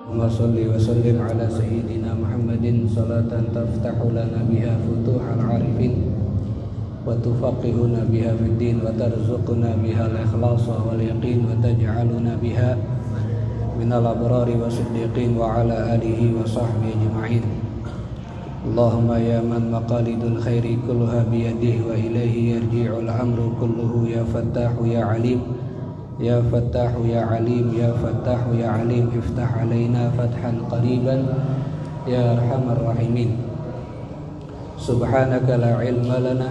Allahumma salli wa sallim ala sayyidina Muhammadin salatan taftahu lana biha futuhal arifin wa tufaqihuna biha fid din wa tarzuquna biha al-ikhlasa wal yaqin wa taj'aluna biha minal abrari wa siddiqin wa ala alihi wa sahbihi ajma'in. Allahumma ya man maqalidul khairi kulluha biyadihi wa ilaihi yarji'ul amru kulluhu ya fattahu ya alim ya fattahu ya alim ya fattahu ya alim iftah alaina fathan qariban ya arhamar rahimin. Subhanaka la ilma lana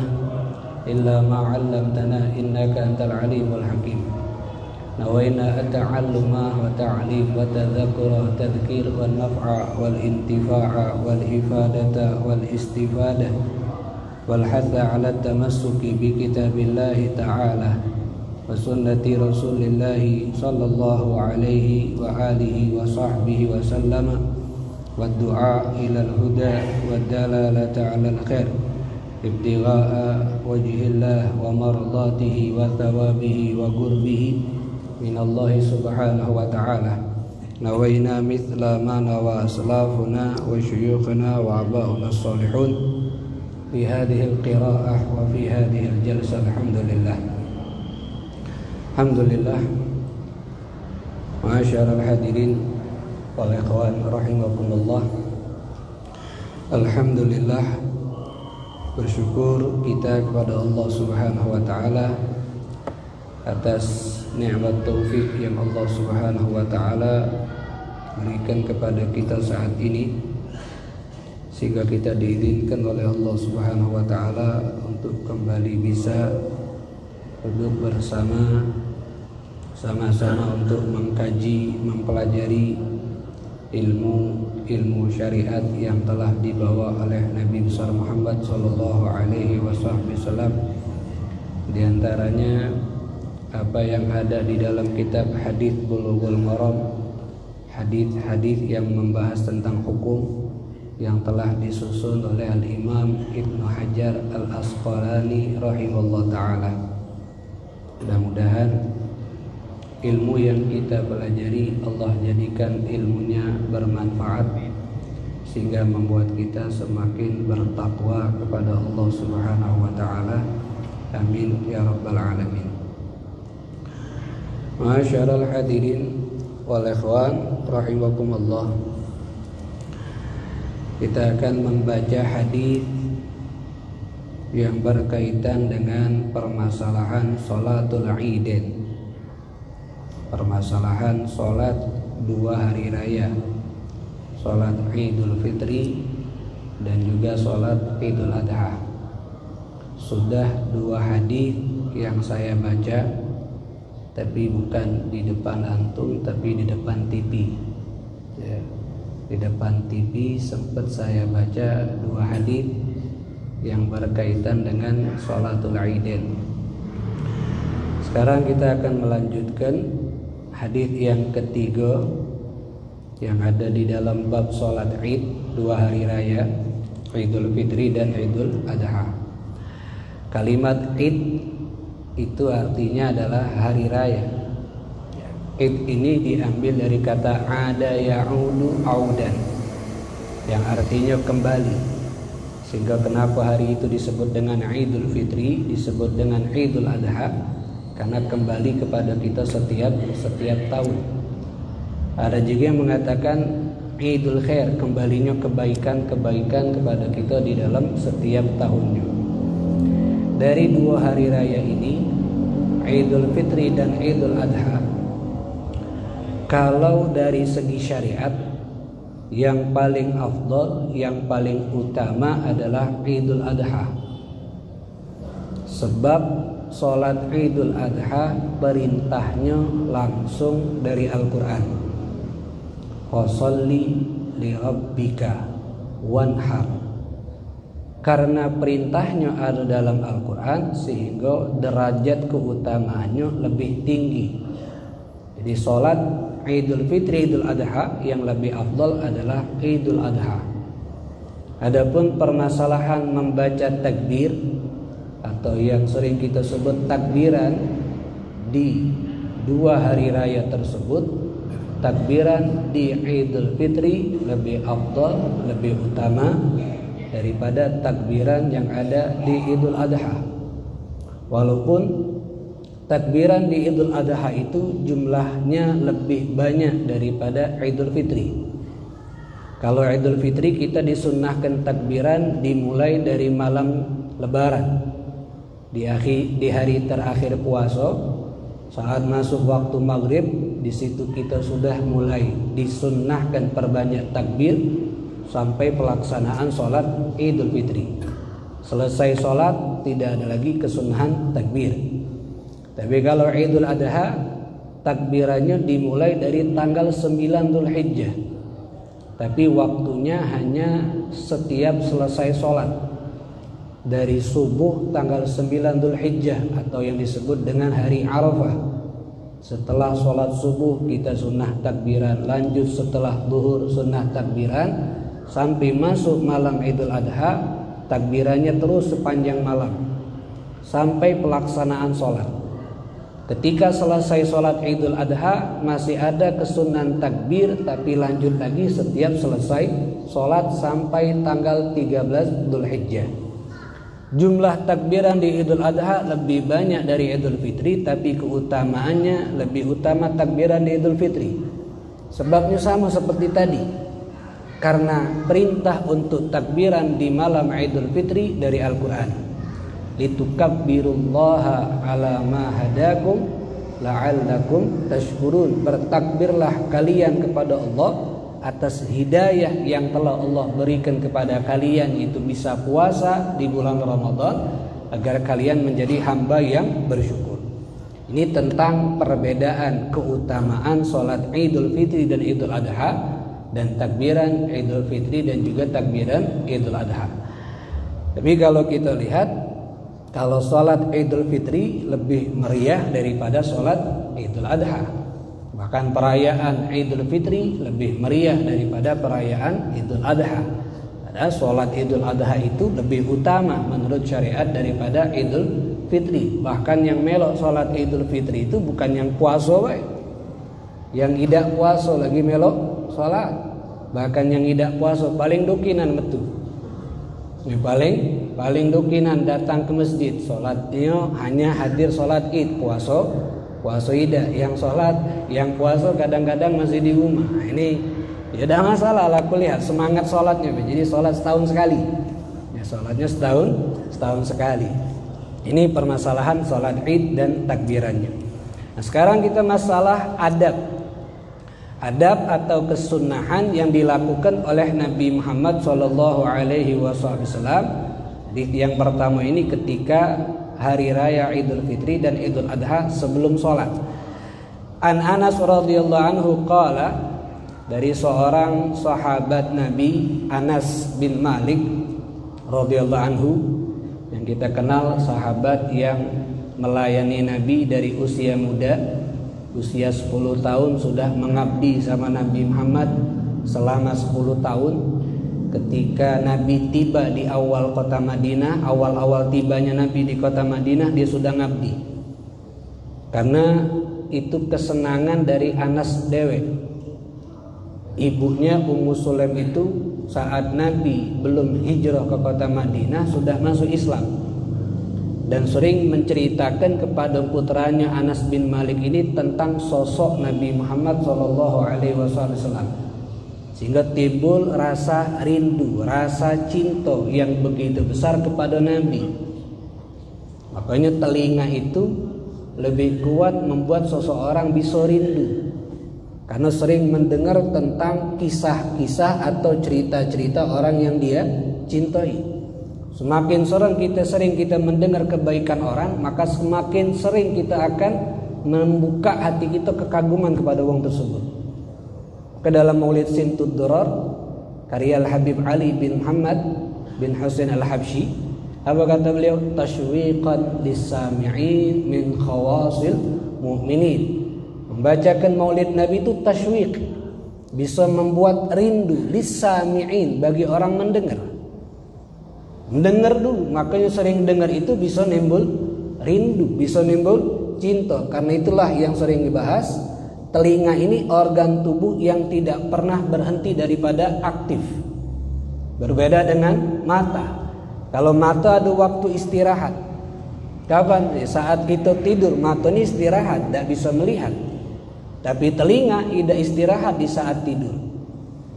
illa ma 'allamtana innaka antal alimul hakim. Nawaina at-ta'alluma wa ta'lim wa tadhakkura tadhkir wal naf'a wal intifa'a wal ifadata wal istifadah wal hadda 'ala at-tamassuki bi kitabillahi ta'ala wa sunnati rasulillahi sallallahu alaihi wa alihi wa sahbihi wa sallama wa du'a ila al-huda wa dalalata 'ala al-khair ibtigha'a wajhillah wa mardatihi wa thawabihi wa qurbihi minallahi subhanahu wa ta'ala. Nawaina mithla ma nawa aslafuna wa syuyukhuna wa aba'una as-salihun fi hadhihi al-qira'ah wa fi hadhihi al-jalsah. Alhamdulillah. Alhamdulillah. Ma'asyiral hadirin wal ikhwan rahimakumullah. Alhamdulillah, bersyukur kita kepada Allah Subhanahu wa taala atas nikmat taufik yang Allah Subhanahu wa taala berikan kepada kita saat ini, sehingga kita diizinkan oleh Allah Subhanahu wa taala untuk kembali bisa duduk bersama sama-sama untuk mengkaji, mempelajari ilmu syariat yang telah dibawa oleh Nabi besar Muhammad sallallahu alaihi wasallam. Di antaranya apa yang ada di dalam kitab Hadits Bulughul Maram, hadis-hadis yang membahas tentang hukum yang telah disusun oleh Al-Imam Ibnu Hajar Al-Asqalani rahimahullah ta'ala. Mudah-mudahan ilmu yang kita pelajari Allah jadikan ilmunya bermanfaat sehingga membuat kita semakin bertakwa kepada Allah Subhanahu wa ta'ala. Amin ya rabbal alamin. Ma'asyiral hadirin wal ikhwan rahimakumullah. Kita akan membaca hadis yang berkaitan dengan permasalahan salatul Idain. Permasalahan salat dua hari raya, salat Idul Fitri dan juga salat Idul Adha. Sudah dua hadis yang saya baca, tapi bukan di depan antum, tapi di depan TV. Ya, di depan TV sempat saya baca dua hadis yang berkaitan dengan sholatul Idain. Sekarang kita akan melanjutkan hadis yang ketiga yang ada di dalam bab sholat Id dua hari raya, Idul Fitri dan Idul Adha. Kalimat Id itu artinya adalah hari raya. Id ini diambil dari kata ada ya'udu audan, yang artinya kembali. Sehingga kenapa hari itu disebut dengan Idul Fitri, disebut dengan Idul Adha, karena kembali kepada kita setiap tahun. Ada juga yang mengatakan Idul Khair, kembalinya kebaikan kepada kita di dalam setiap tahunnya. Dari dua hari raya ini, Idul Fitri dan Idul Adha, kalau dari segi syariat yang paling afdal, yang paling utama adalah Idul Adha. Sebab sholat Idul Adha perintahnya langsung dari Al-Quran. Fasholli li rabbika wanhar. Karena perintahnya ada dalam Al-Quran, sehingga derajat keutamaannya lebih tinggi. Jadi sholat Idul Fitri, Idul Adha yang lebih afdal adalah Idul Adha. Adapun permasalahan membaca takbir atau yang sering kita sebut takbiran di dua hari raya tersebut, takbiran di Idul Fitri lebih afdal, lebih utama daripada takbiran yang ada di Idul Adha. Walaupun takbiran di Idul Adha itu jumlahnya lebih banyak daripada Idul Fitri. Kalau Idul Fitri kita disunnahkan takbiran dimulai dari malam Lebaran, di hari terakhir puasa, saat masuk waktu maghrib, di situ kita sudah mulai disunnahkan perbanyak takbir sampai pelaksanaan sholat Idul Fitri. Selesai sholat tidak ada lagi kesunahan takbir. Tapi kalau Idul Adha, takbirannya dimulai dari tanggal 9 Dzulhijjah. Tapi waktunya hanya setiap selesai sholat, dari subuh tanggal 9 Dzulhijjah atau yang disebut dengan hari Arafah. Setelah sholat subuh kita sunnah takbiran, lanjut setelah zuhur sunnah takbiran, sampai masuk malam Idul Adha takbirannya terus sepanjang malam sampai pelaksanaan sholat. Ketika selesai sholat Idul Adha masih ada kesunahan takbir, tapi lanjut lagi setiap selesai sholat sampai tanggal 13 Dzulhijjah. Jumlah takbiran di Idul Adha lebih banyak dari Idul Fitri, tapi keutamaannya lebih utama takbiran di Idul Fitri. Sebabnya sama seperti tadi, karena perintah untuk takbiran di malam Idul Fitri dari Al-Quran. Litukabbirullaha ala ma hadakum la'allakum tashkurun. Bertakbirlah kalian kepada Allah atas hidayah yang telah Allah berikan kepada kalian, itu bisa puasa di bulan Ramadan, agar kalian menjadi hamba yang bersyukur. Ini tentang perbedaan keutamaan sholat Idul Fitri dan Idul Adha, dan takbiran Idul Fitri dan juga takbiran Idul Adha. Tapi kalau kita lihat, kalau sholat Idul Fitri lebih meriah daripada sholat Idul Adha. Bahkan perayaan Idul Fitri lebih meriah daripada perayaan Idul Adha. Padahal sholat Idul Adha itu lebih utama menurut syariat daripada Idul Fitri. Bahkan yang melok sholat Idul Fitri itu bukan yang puasa, yang tidak puasa lagi melok sholat. Bahkan yang tidak puasa paling dokinan betul. Paling dokinan datang ke masjid, sholatnya hanya hadir sholat Id, puasa Ida. Yang sholat, yang puasa kadang-kadang masih di rumah. Nah, ini ya tidak masalah lah, aku lihat semangat sholatnya. Jadi sholat setahun sekali, ya sholatnya setahun sekali. Ini permasalahan sholat Id dan takbirannya. Nah, sekarang kita masalah adab atau kesunahan yang dilakukan oleh Nabi Muhammad SAW. Yang pertama ini ketika hari raya Idul Fitri dan Idul Adha sebelum sholat. An Anas radhiyallahu anhu qala, dari seorang sahabat Nabi, Anas bin Malik radhiyallahu anhu, yang kita kenal sahabat yang melayani Nabi dari usia muda. Usia 10 tahun sudah mengabdi sama Nabi Muhammad selama 10 tahun. Ketika Nabi tiba di awal kota Madinah, awal-awal tibanya Nabi di kota Madinah, dia sudah ngabdi. Karena itu kesenangan dari Anas dewe. Ibunya Ummu Sulaim itu saat Nabi belum hijrah ke kota Madinah sudah masuk Islam, dan sering menceritakan kepada putranya Anas bin Malik ini tentang sosok Nabi Muhammad SAW. Sehingga timbul rasa rindu, rasa cinta yang begitu besar kepada Nabi. Makanya telinga itu lebih kuat membuat seseorang bisa rindu, karena sering mendengar tentang kisah-kisah atau cerita-cerita orang yang dia cintai. Semakin sering kita mendengar kebaikan orang, maka semakin sering kita akan membuka hati kita kekaguman kepada orang tersebut. Ke dalam Maulid Sintud Durar karya Al-Habib Ali bin Muhammad bin Husain Al-Habsyi, apa kata beliau? Tashwiqan lis-sami'in min khawasil mu'minin. Membacakan Maulid Nabi itu tashwiq, bisa membuat rindu lis-sami'in, bagi orang mendengar dulu. Makanya sering dengar itu bisa nimbul rindu, bisa nimbul cinta. Karena itulah yang sering dibahas, telinga ini organ tubuh yang tidak pernah berhenti daripada aktif. Berbeda dengan mata. Kalau mata ada waktu istirahat. Kapan? Saat kita tidur, mata ini istirahat, tidak bisa melihat. Tapi telinga tidak istirahat di saat tidur.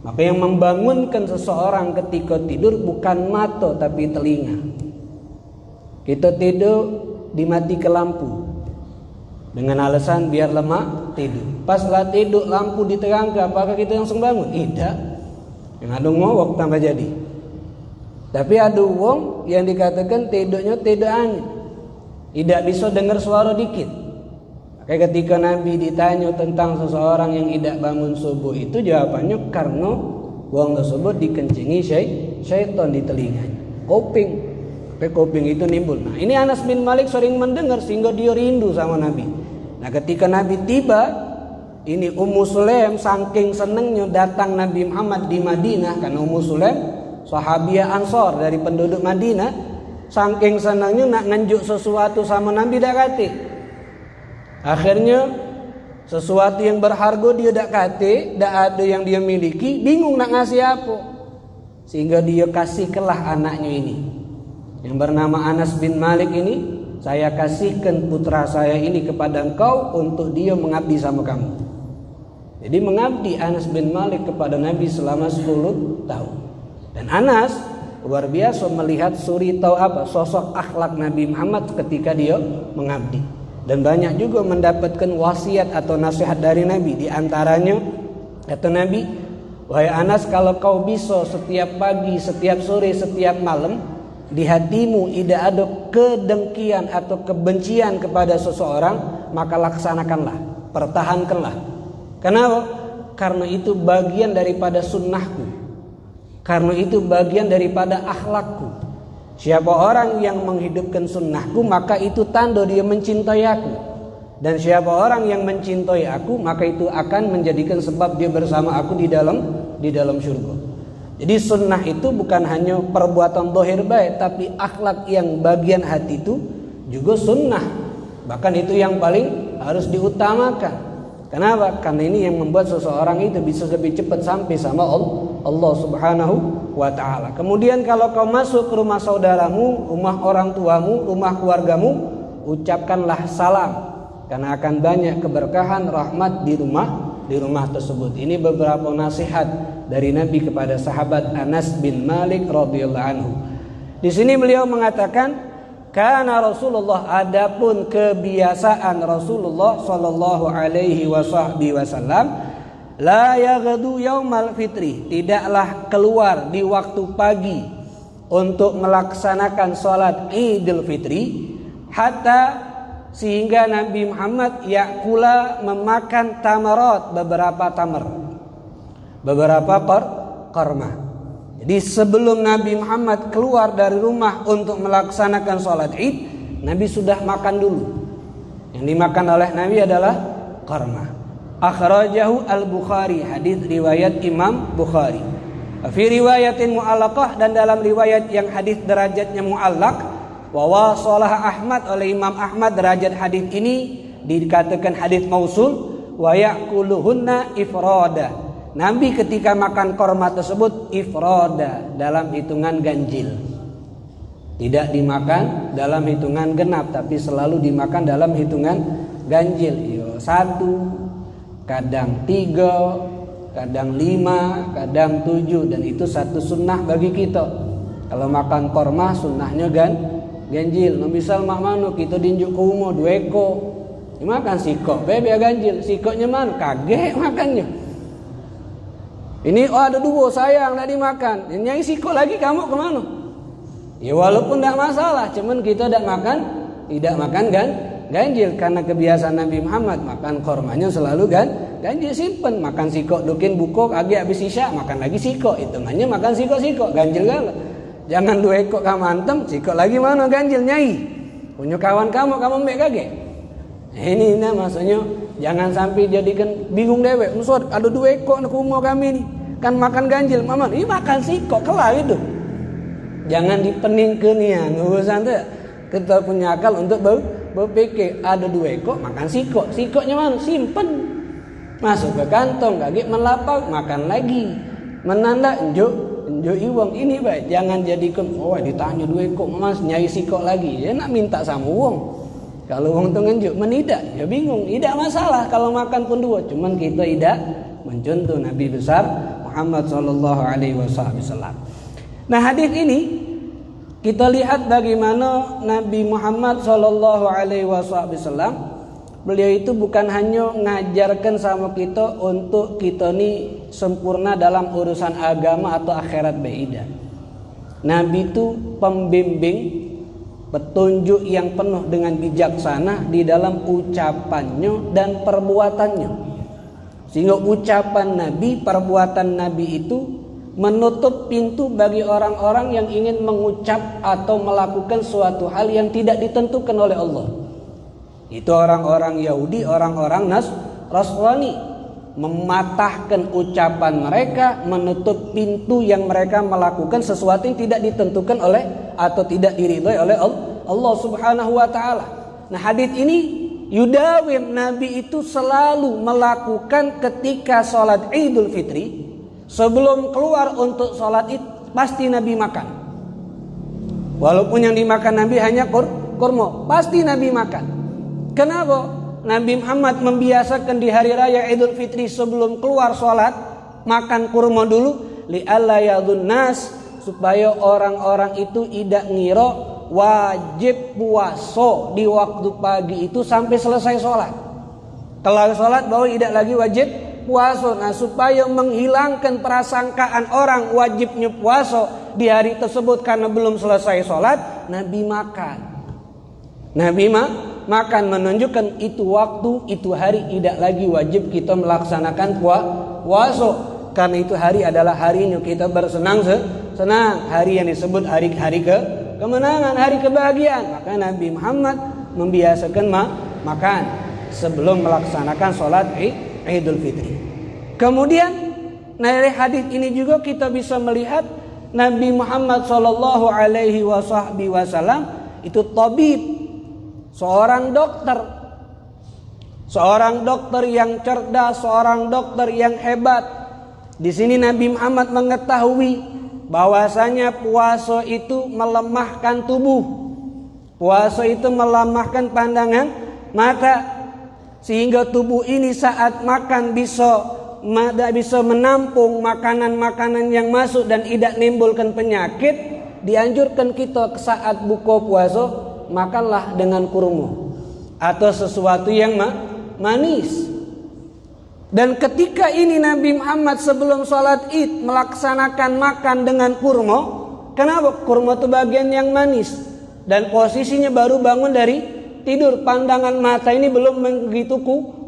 Maka yang membangunkan seseorang ketika tidur bukan mata tapi telinga. Kita tidur dimatikan lampu dengan alasan biar lemak tidur. Pas lah tidur lampu diterangkan, apakah kita langsung bangun? Tidak. Yang ada ngowok tambah jadi. Tapi ada wong yang dikatakan tidurnya tidur angin, tidak bisa dengar suara dikit. Kayak ketika Nabi ditanya tentang seseorang yang tidak bangun subuh, itu jawabannya karena wong tersebut dikencingi syaitan di telinganya. Kuping. Sampai kuping itu nimbul. Nah, ini Anas bin Malik sering mendengar sehingga dia rindu sama Nabi. Nah, ketika Nabi tiba, ini Ummu Sulaim saking senengnya datang Nabi Muhammad di Madinah, karena Ummu Sulaim sahabiah Ansor dari penduduk Madinah, saking senangnya nak ngenjuk sesuatu sama Nabi dak kate. Akhirnya sesuatu yang berharga dia dak kate, dak ada yang dia miliki, bingung nak ngasih apa. Sehingga dia kasihkanlah anaknya ini yang bernama Anas bin Malik ini, saya kasihkan putra saya ini kepada engkau untuk dia mengabdi sama kamu. Jadi mengabdi Anas bin Malik kepada Nabi selama 10 tahun. Dan Anas luar biasa melihat sosok akhlak Nabi Muhammad ketika dia mengabdi. Dan banyak juga mendapatkan wasiat atau nasihat dari Nabi. Di antaranya kata Nabi, wahai Anas, kalau kau bisa setiap pagi, setiap sore, setiap malam di hatimu tidak ada kedengkian atau kebencian kepada seseorang, maka laksanakanlah, pertahankanlah. Kenapa? Karena itu bagian daripada sunnahku. Karena itu bagian daripada akhlakku. Siapa orang yang menghidupkan sunnahku, maka itu tanda dia mencintai aku. Dan siapa orang yang mencintai aku, maka itu akan menjadikan sebab dia bersama aku di dalam surga. Jadi sunnah itu bukan hanya perbuatan zahir baik, tapi akhlak yang bagian hati itu juga sunnah. Bahkan itu yang paling harus diutamakan. Kenapa? Karena ini yang membuat seseorang itu bisa lebih cepat sampai sama Allah Subhanahu wa ta'ala. Kemudian kalau kau masuk ke rumah saudaramu, rumah orang tuamu, rumah keluargamu, ucapkanlah salam, karena akan banyak keberkahan rahmat di rumah tersebut. Ini beberapa nasihat dari Nabi kepada sahabat Anas bin Malik radhiyallahu anhu. Di sini beliau mengatakan, karena Rasulullah, adapun kebiasaan Rasulullah sallallahu alaihi wasallam, la yaghdu yaumal fitri, tidaklah keluar di waktu pagi untuk melaksanakan salat Idul Fitri, hatta sehingga Nabi Muhammad yakula memakan tamarat, beberapa tamar, beberapa korma. Jadi sebelum Nabi Muhammad keluar dari rumah untuk melaksanakan sholat Id, Nabi sudah makan dulu. Yang dimakan oleh Nabi adalah korma. Akhrajahu al-Bukhari, hadis riwayat Imam Bukhari. Fi riwayatin mu'allaqah, dan dalam riwayat yang hadis derajatnya mu'allaq, wa wasalah Ahmad, oleh Imam Ahmad derajat hadis ini dikatakan hadis mausul, wa ya'kuluhunna ifrada. Nabi ketika makan korma tersebut ifrada, dalam hitungan ganjil. Tidak dimakan dalam hitungan genap, tapi selalu dimakan dalam hitungan ganjil. Satu, kadang 3, kadang 5, kadang 7, dan itu satu sunnah bagi kita. Kalau makan korma sunnahnya ganjil. Misal mak manu kita dinjuk kumo 2 ekor, dimakan sikok, bebe ganjil. Sikoknya mana? Kagek makannya. Ini ada 2 sayang tidak dimakan. Yang sikok lagi kamu kemana? Ya walaupun tidak masalah, cuman kita tidak makan ganjil, karena kebiasaan Nabi Muhammad makan kormanya selalu ganjil, simpen. Makan sikok dukin bukok, agak habis isya makan lagi sikok, hitungannya makan sikok ganjil gala. Jangan 2 ekor kamu antem, sikok lagi mana ganjil nyai. Punya kawan kamu mbek kage. Ini maksudnya jangan sampai jadikan bingung dewek. Musod ada 2 ekor nak rumah kami nih, kan makan ganjil, mama ini makan sikok kelar itu. Jangan dipeningkeun ya, urusan teh. Kita punya akal untuk berpikir, ada 2 ekor makan sikok. Sikoknya mana? Simpen. Masuk ke kantong, kaki melapak, makan lagi. Menanda enjuk iwang ini baik. Jangan jadikan ditanya duit kok mas nyai sikok lagi. Ya nak minta sama uang. Kalau uang tu ngenjuk menidak, ya bingung. Tidak masalah kalau makan pun dua. Cuman kita tidak mencontoh Nabi besar Muhammad sallallahu alaihi wasallam. Nah, hadis ini kita lihat bagaimana Nabi Muhammad sallallahu alaihi wasallam beliau itu bukan hanya ngajarkan sama kita untuk kita ni sempurna dalam urusan agama atau akhirat beda. Nabi itu pembimbing, petunjuk yang penuh dengan bijaksana di dalam ucapannya dan perbuatannya. Sehingga ucapan Nabi, perbuatan Nabi itu menutup pintu bagi orang-orang yang ingin mengucap atau melakukan suatu hal yang tidak ditentukan oleh Allah. Itu orang-orang Yahudi, orang-orang Nasrani, mematahkan ucapan mereka, menutup pintu yang mereka melakukan sesuatu yang tidak ditentukan oleh atau tidak diridhai oleh Allah Subhanahu wa taala. Nah, hadis ini yudawim, Nabi itu selalu melakukan ketika sholat Idul Fitri. Sebelum keluar untuk sholat Id, pasti Nabi makan. Walaupun yang dimakan Nabi hanya kurma, pasti Nabi makan. Kenapa? Nabi Muhammad membiasakan di hari raya Idul Fitri sebelum keluar sholat makan kurma dulu, li'alla yadhun nas, supaya orang-orang itu tidak ngira wajib puasa di waktu pagi itu sampai selesai sholat. Kalau sholat bahwa tidak lagi wajib puasa. Nah, supaya menghilangkan prasangkaan orang wajibnya puasa di hari tersebut karena belum selesai sholat, Nabi makan. Nabi makan menunjukkan itu waktu, itu hari tidak lagi wajib kita melaksanakan puasa. Karena itu hari adalah harinya kita bersenang-senang, hari yang disebut hari kemenangan, hari kebahagiaan. Maka Nabi Muhammad membiasakan makan sebelum melaksanakan sholat Idul Fitri. Kemudian dari hadis ini juga kita bisa melihat Nabi Muhammad sallallahu alaihi wasallam itu tabib, seorang dokter yang cerdas, seorang dokter yang hebat. Di sini Nabi Muhammad mengetahui bahwasanya puasa itu melemahkan tubuh. Puasa itu melemahkan pandangan mata, sehingga tubuh ini saat makan bisa menampung makanan-makanan yang masuk dan tidak menimbulkan penyakit. Dianjurkan kita saat buka puasa makanlah dengan kurma atau sesuatu yang manis. Dan ketika ini Nabi Muhammad sebelum sholat Id melaksanakan makan dengan kurma. Kenapa? Kurma itu bagian yang manis dan posisinya baru bangun dari tidur, pandangan mata ini belum begitu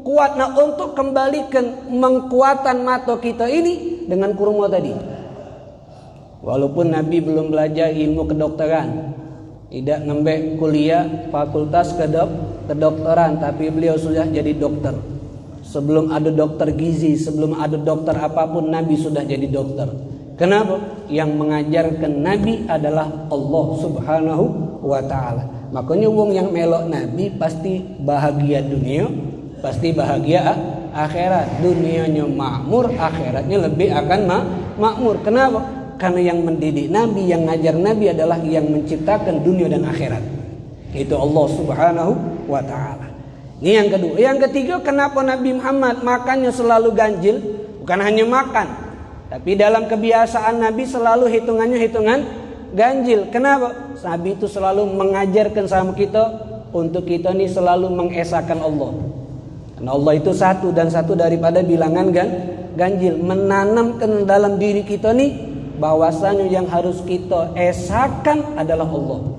kuat. Nah, untuk kembalikan mengkuatan mata kita ini dengan kurma tadi. Walaupun Nabi belum belajar ilmu kedokteran, tidak ngambil kuliah fakultas kedokteran, tapi beliau sudah jadi dokter. Sebelum ada dokter gizi, sebelum ada dokter apapun, Nabi sudah jadi dokter. Kenapa? Yang mengajarkan Nabi adalah Allah Subhanahu wa ta'ala. Makanya wong yang melok Nabi pasti bahagia dunia, pasti bahagia akhirat. Dunianya makmur, akhiratnya lebih akan makmur. Kenapa? Karena yang mendidik Nabi, yang ngajar Nabi adalah yang menciptakan dunia dan akhirat. Itu Allah Subhanahu wa ta'ala. Ini yang kedua. Yang ketiga, kenapa Nabi Muhammad makannya selalu ganjil? Bukan hanya makan, tapi dalam kebiasaan Nabi selalu hitungannya hitungan ganjil. Kenapa? Nabi itu selalu mengajarkan sama kita untuk kita ini selalu mengesahkan Allah. Karena Allah itu satu dan satu daripada bilangan ganjil. Menanamkan dalam diri kita nih bahwasanya yang harus kita esahkan adalah Allah.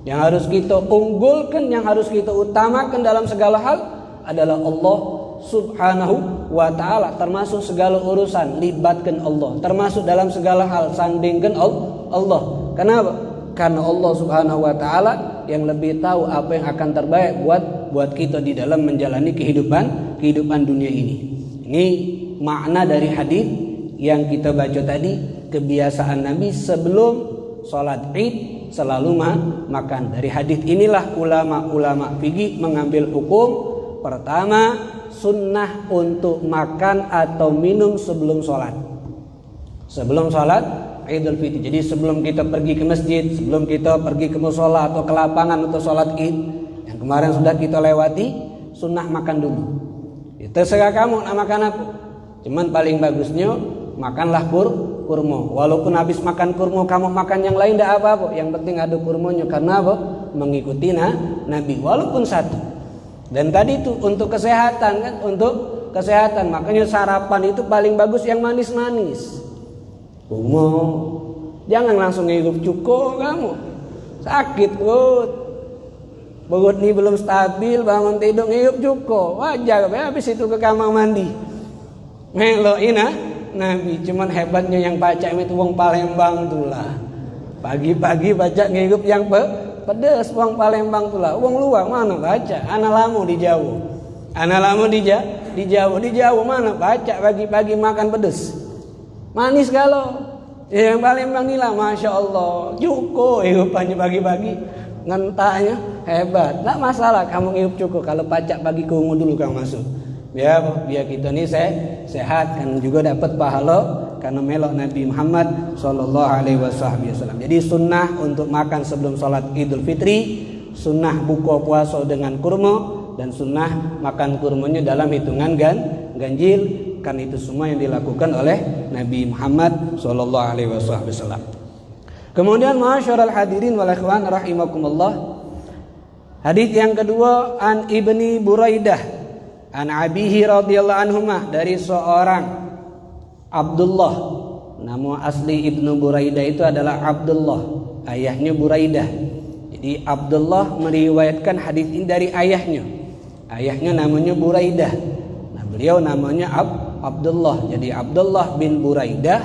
Yang harus kita unggulkan, yang harus kita utamakan dalam segala hal adalah Allah Subhanahu wa ta'ala. Termasuk segala urusan libatkan Allah, termasuk dalam segala hal sandingkan Allah. Kenapa? Karena Allah Subhanahu wa ta'ala yang lebih tahu apa yang akan terbaik buat kita di dalam menjalani kehidupan dunia ini. Ini makna dari hadis yang kita baca tadi. Kebiasaan Nabi sebelum sholat Id selalu makan. Dari hadis inilah ulama-ulama fikih mengambil hukum. Pertama, sunnah untuk makan atau minum sebelum sholat. Sebelum sholat Idul Fitri. Jadi sebelum kita pergi ke masjid, sebelum kita pergi ke mushola atau ke lapangan untuk sholat Id, yang kemarin sudah kita lewati, sunnah makan dulu. Terserah kamu nak makan apa. Cuman paling bagusnya makanlah kurma. Walaupun habis makan kurma kamu makan yang lain tidak apa-apa. Yang penting ada kurmanya. Karena apa? Mengikuti Nabi. Walaupun satu. Dan tadi itu untuk kesehatan kan, untuk kesehatan. Makanya sarapan itu paling bagus yang manis-manis. Kurma. Jangan langsung ngirup cuko kamu. Sakit perut ini belum stabil, bangun tidur ngirup cuko. Wajar habis itu ke kamar mandi. Melokin Nabi. Cuman hebatnya yang baca itu wong Palembang tulah. Pagi-pagi baca ngirup yang pedes wong Palembang tulah. Wong luar mana baca? Ana lamu di Jawa. Ana lamu di Jawa. Di Jawa mana baca pagi-pagi makan pedes. Manis kalau yang Palembang ni lah, masya Allah, cukup hirupannya pagi-pagi, ngentaknya hebat. Tak masalah kamu ngirup cukup kalau pacak pagi kungu dulu kamu masuk. Biar kita ni sehat kan juga dapat pahala karena melok Nabi Muhammad sallallahu alaihi wasallam. Jadi sunnah untuk makan sebelum salat Idul Fitri, sunnah buka puasa dengan kurma, dan sunnah makan kurmanya dalam hitungan ganjil. Kan itu semua yang dilakukan oleh Nabi Muhammad sallallahu alaihi wasallam. Kemudian ma'asyiral hadirin wal ikhwan rahimakumullah. Hadis yang kedua an Ibni Buraidah an abihi radhiyallahu anhumah, dari seorang Abdullah. Nama asli Ibnu Buraidah itu adalah Abdullah, ayahnya Buraidah. Jadi Abdullah meriwayatkan hadis ini dari ayahnya. Ayahnya namanya Buraidah. Nah, beliau namanya Abdullah. Jadi Abdullah bin Buraidah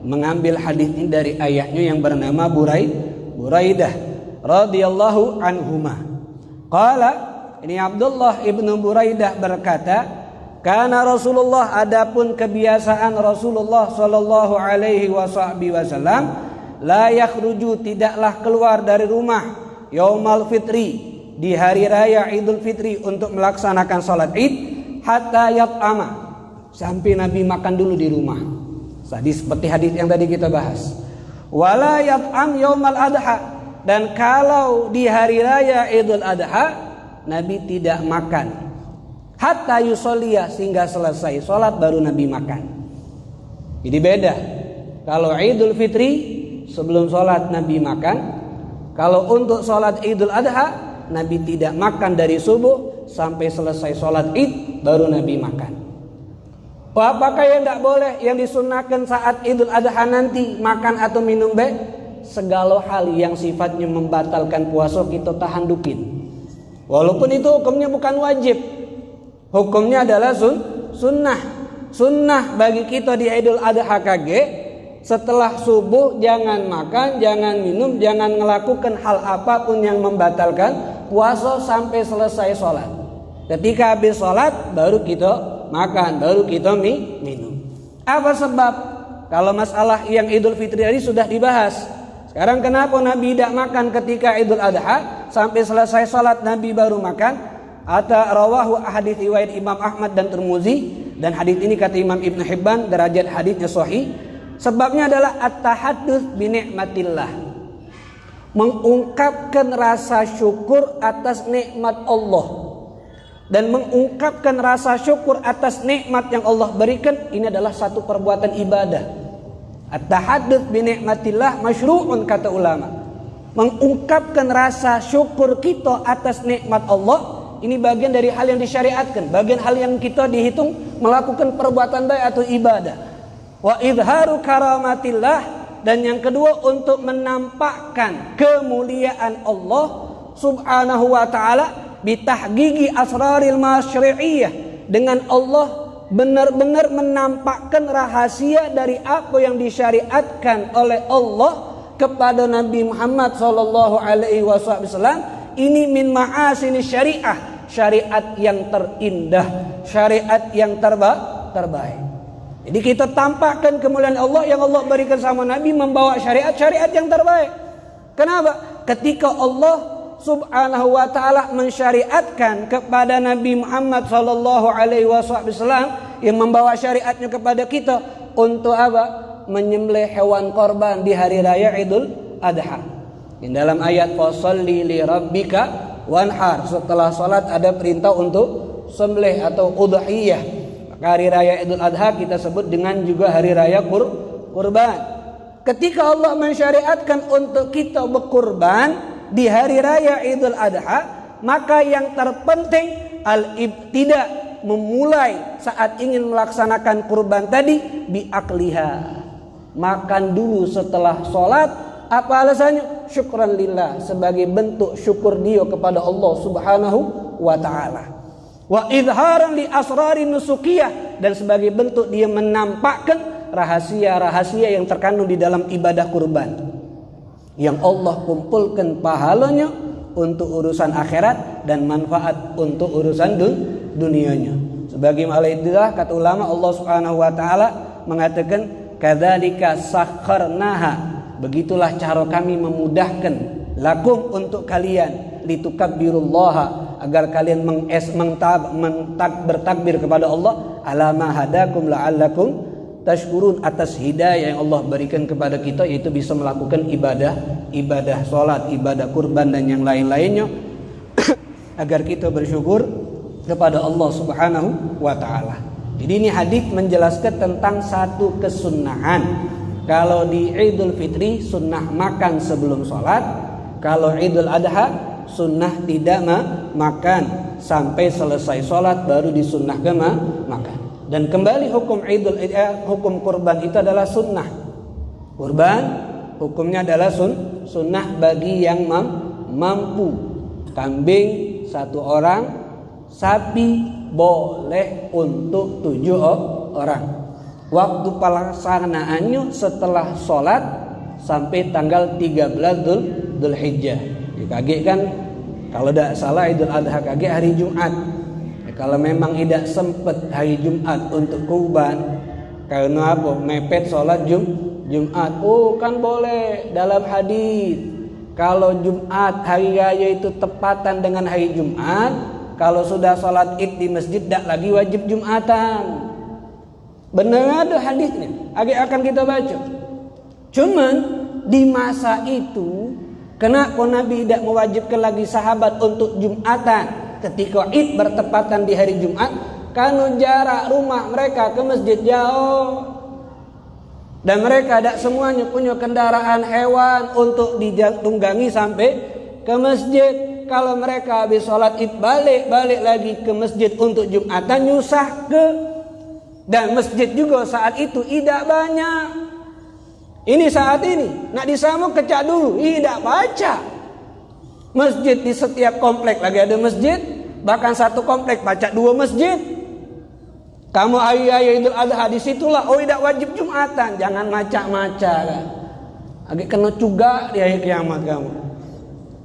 mengambil hadis ini dari ayahnya yang bernama Buraidah radhiyallahu anhuma. Qala, ini Abdullah ibnu Buraidah berkata, kana Rasulullah, adapun kebiasaan Rasulullah sallallahu alaihi wasallam, la yakhruju, tidaklah keluar dari rumah, yaumal fitri, di hari raya Idul Fitri untuk melaksanakan salat Id, hatta yat'ama, sampai Nabi makan dulu di rumah. Tadi seperti hadis yang tadi kita bahas. Wala yat'am yaumal adha, dan kalau di hari raya Idul Adha Nabi tidak makan hatta yusolliya, sehingga selesai sholat baru Nabi makan. Jadi beda. Kalau Idul Fitri sebelum sholat Nabi makan. Kalau untuk sholat Idul Adha Nabi tidak makan dari subuh sampai selesai sholat Id baru Nabi makan. Apakah yang tidak boleh, yang disunahkan saat Idul Adha nanti makan atau minum segala hal yang sifatnya membatalkan puasa kita tahan dukin. Walaupun itu hukumnya bukan wajib, hukumnya adalah sunnah. Sunnah bagi kita di Idul Adha kage, setelah subuh jangan makan, jangan minum, jangan melakukan hal apapun yang membatalkan puasa sampai selesai sholat. Ketika habis sholat baru kita makan, baru kita minum. Apa sebab? Kalau masalah yang Idul Fitri tadi sudah dibahas. Sekarang kenapa Nabi tidak makan ketika Idul Adha sampai selesai salat Nabi baru makan? Ata rawahu hadits riwayat Imam Ahmad dan Tirmizi, dan hadis ini kata Imam Ibnu Hibban derajat hadisnya sahih. Sebabnya adalah at-tahadduts bi nikmatillah. Mengungkapkan rasa syukur atas nikmat Allah. Dan mengungkapkan rasa syukur atas nikmat yang Allah berikan, ini adalah satu perbuatan ibadah. At-tahadduts bi nikmatillah masyru'un, kata ulama. Mengungkapkan rasa syukur kita atas nikmat Allah, ini bagian dari hal yang disyariatkan, bagian hal yang kita dihitung melakukan perbuatan baik atau ibadah. Wa idharu karamatillah, dan yang kedua untuk menampakkan kemuliaan Allah subhanahu wa ta'ala bitahgigi asraril masyri'iyah, dengan Allah benar-benar menampakkan rahasia dari apa yang disyariatkan oleh Allah kepada Nabi Muhammad sallallahu alaihi wasallam. Ini min ma'asini syariah, syariat yang terindah, syariat yang terbaik. Jadi kita tampakkan kemuliaan Allah yang Allah berikan sama Nabi, membawa syariat yang terbaik. Kenapa? Ketika Allah Subhanahu wa taala mensyariatkan kepada Nabi Muhammad sallallahu alaihi wasallam yang membawa syariatnya kepada kita untuk apa? Menyembelih hewan korban di hari raya Idul Adha. Di dalam ayat fasholli li rabbika wanhar, setelah salat ada perintah untuk sembelih atau udhiyah. Maka hari raya Idul Adha kita sebut dengan juga hari raya kurban. Ketika Allah mensyariatkan untuk kita berkurban di hari raya Idul Adha, maka yang terpenting al-ibtida, memulai saat ingin melaksanakan kurban tadi biakliha. Makan dulu setelah sholat. Apa alasannya? Syukran lillah, sebagai bentuk syukur dia kepada Allah Subhanahu wa ta'ala. Wa idharan li asrari nusukiyah, dan sebagai bentuk dia menampakkan rahasia-rahasia yang terkandung di dalam ibadah kurban, yang Allah kumpulkan pahalanya untuk urusan akhirat dan manfaat untuk urusan dunianya. Sebagai itulah kata ulama, Allah Subhanahu wa taala mengatakan kadzalika sakharnaha, begitulah cara kami memudahkan lakum untuk kalian, litukabbirullaha, agar kalian bertakbir kepada Allah, ala ma hadakum la'allakum tashkurun, atas hidayah yang Allah berikan kepada kita, yaitu bisa melakukan ibadah salat, ibadah kurban dan yang lain-lainnya agar kita bersyukur kepada Allah Subhanahu wa taala. Jadi ini hadis menjelaskan tentang satu kesunnahan. Kalau di Idul Fitri sunnah makan sebelum sholat. Kalau Idul Adha sunnah tidak makan sampai selesai sholat, baru disunnahkan makan. Dan kembali hukum kurban itu adalah sunnah. Kurban hukumnya adalah sunnah bagi yang mampu. Kambing 1 orang, sapi boleh untuk 7 orang. Waktu pelaksanaannya setelah sholat sampai tanggal 13 Dzulhijjah. Kage kan kalau tidak salah Idul Adha kage hari Jumat. Kalau memang tidak sempat hari Jumat untuk kurban, karena apa? Mepet sholat Jumat. Oh kan boleh dalam hadis. Kalau Jumat hari raya itu tepatan dengan hari Jumat, kalau sudah sholat id di masjid tidak lagi wajib Jumatan. Benar ada hadisnya, akan kita baca. Cuman di masa itu, kenapa Nabi tidak mewajibkan lagi sahabat untuk Jumatan ketika id bertepatan di hari Jumat? Karena jarak rumah mereka ke masjid jauh, dan mereka tidak semuanya punya kendaraan hewan untuk ditunggangi sampai ke masjid. Kalau mereka habis sholat id balik lagi ke masjid untuk Jumatan, nyusah ke. Dan masjid juga saat itu tidak banyak. Ini saat ini nak disambung kecak dulu, tidak baca. Masjid di setiap komplek lagi ada masjid, bahkan satu komplek baca 2 masjid. Kamu hari raya Idul Adha di situlah, oh tidak wajib Jumatan, jangan maca-maca kan. Agak kena juga di hari kiamat kamu.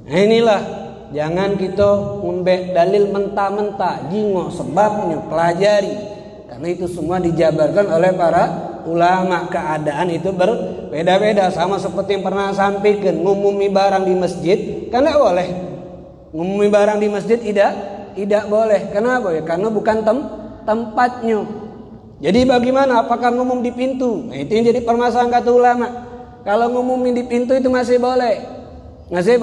Nah inilah, jangan kita ngembek dalil mentah-mentah, jingok sebabnya, pelajari. Karena itu semua dijabarkan oleh para ulama. Keadaan itu berbeda-beda. Sama seperti yang pernah sampaikan, ngumumi barang di masjid kan tidak boleh. Ngumumi barang di masjid tidak boleh. Kenapa ya? Karena bukan tempatnya. Jadi bagaimana? Apakah ngumum di pintu? Nah, itu yang jadi permasalahan kata ulama. Kalau ngumumin di pintu itu masih boleh. Masih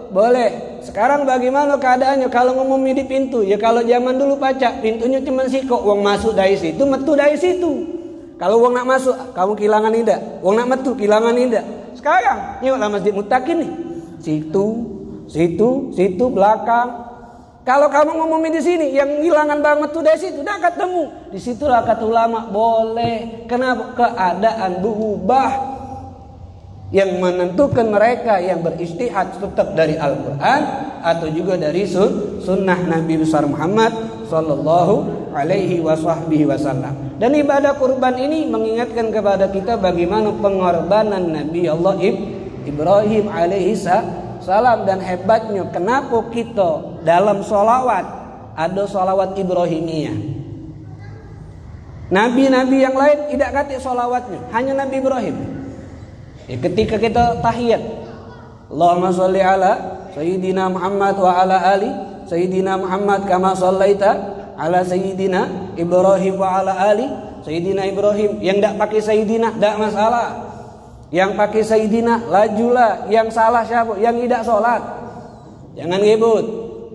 boleh. Sekarang bagaimana keadaannya kalau ngumumi di pintu? Ya kalau zaman dulu pacak, pintunya cuma sikok, wong masuk dari situ, metu dari situ. Kalau wong nak masuk, kamu kehilangan indah. Wong nak metu, kehilangan indah. Sekarang, nyoklah Masjid Muttaqin nih. Situ, belakang. Kalau kamu ngumumi di sini, yang kehilangan barang metu dari situ, dah ketemu. Di situlah kata ulama, boleh. Kenapa? Keadaan berubah. Yang menentukan mereka yang beristihad tetap dari Al-Quran atau juga dari sunnah Nabi besar Muhammad sallallahu alaihi wasallam. Dan ibadah kurban ini mengingatkan kepada kita bagaimana pengorbanan Nabi Allah Ibrahim alaihi salam, dan hebatnya kenapa kita dalam sholawat ada sholawat Ibrahimiyah. Nabi-nabi yang lain tidak kata sholawatnya, hanya Nabi Ibrahim. Ketika kita tahiyat, Allahumma sholli ala Sayyidina Muhammad wa ala ali Sayyidina Muhammad kama sallaita ala Sayyidina Ibrahim wa ala ali Sayyidina Ibrahim. Yang tidak pakai Sayyidina tidak masalah. Yang pakai Sayyidina lajulah. Yang salah siapa? Yang tidak sholat. Jangan ribut.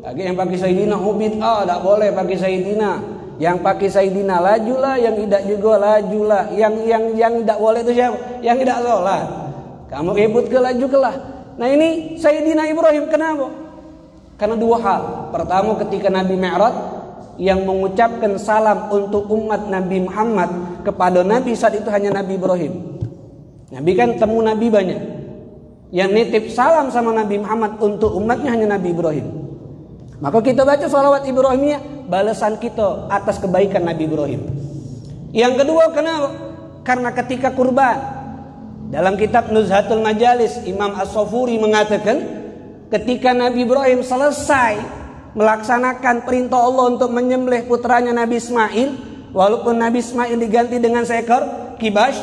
Bagi yang pakai Sayyidina bid'ah, tidak boleh pakai Sayyidina. Yang pakai Sayyidina lajulah, yang tidak juga lajulah. Yang tidak boleh itu siapa? Yang tidak sholat. Kamu ribut ke laju kelah. Nah ini Sayyidina Ibrahim kenapa? Karena dua hal. Pertama ketika Nabi Mi'raj yang mengucapkan salam untuk umat Nabi Muhammad kepada Nabi saat itu hanya Nabi Ibrahim. Nabi kan temu Nabi banyak. Yang nitip salam sama Nabi Muhammad untuk umatnya hanya Nabi Ibrahim. Maka kita baca salawat Ibrahimiyah, balasan kita atas kebaikan Nabi Ibrahim. Yang kedua kenapa? Karena ketika kurban, dalam kitab Nuzhatul Majalis Imam As-Sofuri mengatakan ketika Nabi Ibrahim selesai melaksanakan perintah Allah untuk menyembelih putranya Nabi Ismail, walaupun Nabi Ismail diganti dengan seekor kibas,